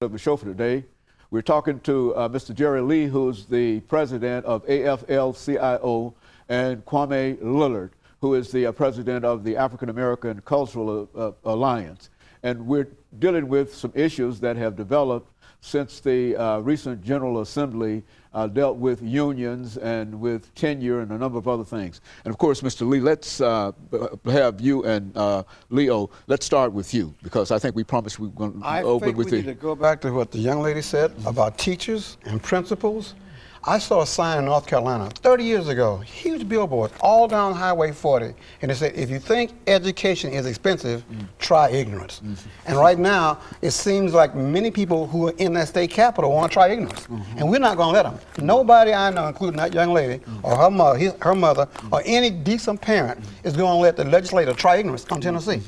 of the show for today. We're talking to Mr. JLee, who's the president of AFL-CIO, and Kwame Lillard, who is the president of the African American Cultural Alliance. And we're dealing with some issues that have developed since the recent General Assembly dealt with unions and with tenure and a number of other things. And of course, Mr. Lee, let's have you and Leo, let's start with you, because I think we promised we were going to open with you. I think we need to go back to what the young lady said about teachers and principals. I saw a sign in North Carolina 30 years ago, huge billboard all down Highway 40, and it said, if you think education is expensive, try ignorance. And right now, it seems like many people who are in that state capitol want to try ignorance, and we're not going to let them. Nobody I know, including that young lady or her mother, or any decent parent is going to let the legislator try ignorance on Tennessee.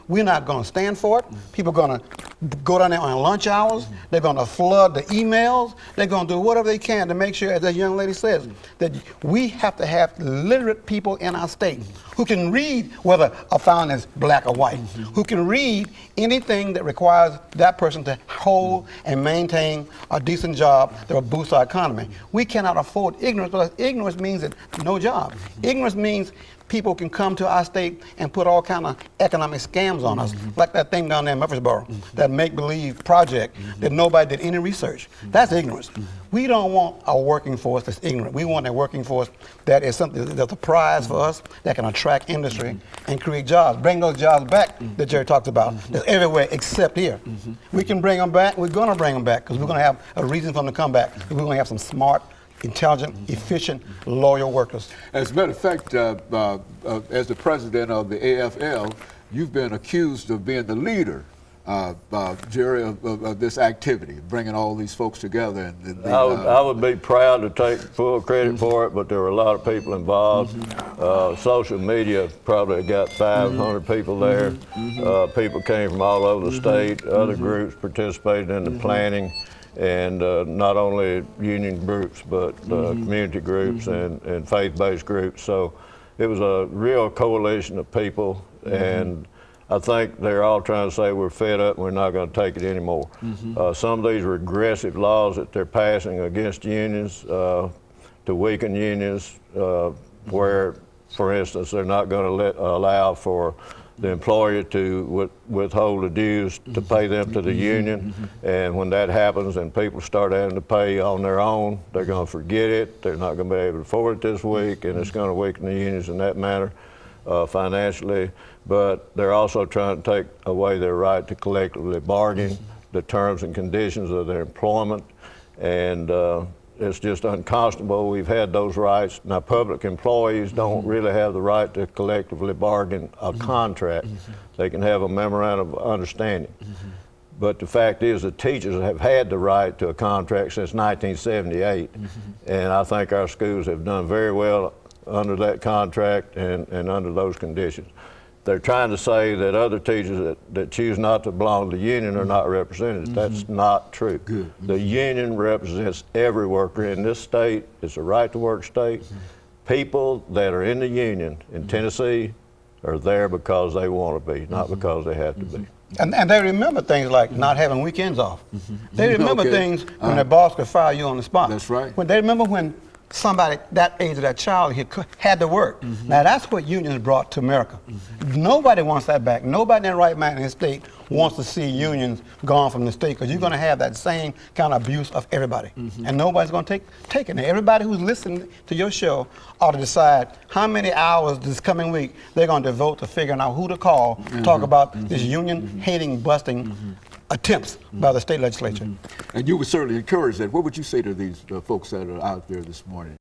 We're not going to stand for it. People are going to go down there on lunch hours. They're going to flood the emails. They're going to do whatever they can to make sure, as that young lady says, that we have to have literate people in our state who can read whether a fountain is black or white, who can read anything that requires that person to hold and maintain a decent job that will boost our economy. We cannot afford ignorance, because ignorance means that no job. Ignorance means people can come to our state and put all kind of economic scams on us, like that thing down there in Murfreesboro, that make-believe project that nobody did any research. That's ignorance. We don't want a working force that's ignorant. We want a working force that is something that's a prize for us, that can attract industry and create jobs. Bring those jobs back that Jerry talked about. That's everywhere except here. We can bring them back. We're going to bring them back, because we're going to have a reason for them to come back. We're going to have some smart, intelligent, efficient, loyal workers. As a matter of fact, as the president of the AFL, you've been accused of being the leader, Jerry, of this activity, bringing all these folks together. And I would be proud to take full credit for it, but there were a lot of people involved. Social media probably got 500 people there. People came from all over the state. Other groups participated in the planning. And not only union groups, but community groups and faith-based groups. So it was a real coalition of people, and I think they're all trying to say we're fed up and we're not going to take it anymore. Some of these regressive laws that they're passing against unions to weaken unions, where, for instance, they're not going to allow for the employer to withhold the dues to pay them to the union, and when that happens and people start having to pay on their own, they're going to forget it. They're not going to be able to afford it this week, and it's going to weaken the unions in that manner financially. But they're also trying to take away their right to collectively bargain the terms and conditions of their employment, and it's just unconscionable. We've had those rights. Now, public employees don't really have the right to collectively bargain a contract. They can have a memorandum of understanding. But the fact is that teachers have had the right to a contract since 1978. And I think our schools have done very well under that contract and under those conditions. They're trying to say that other teachers that choose not to belong to the union are not represented. That's not true. The union represents every worker in this state. It's a right-to-work state. People that are in the union in Tennessee are there because they want to be, not because they have to be. And they remember things like not having weekends off. They remember things when their boss could fire you on the spot. That's right. When they remember when somebody that age of that child had to work. Now that's what unions brought to America. Nobody wants that back. Nobody in their right mind in the state wants to see unions gone from the state, because you're going to have that same kind of abuse of everybody. And nobody's going to take it. Now, everybody who's listening to your show ought to decide how many hours this coming week they're going to devote to figuring out who to call to talk about this union-hating, busting attempts by the state legislature. And you would certainly encourage that. What would you say to these folks that are out there this morning?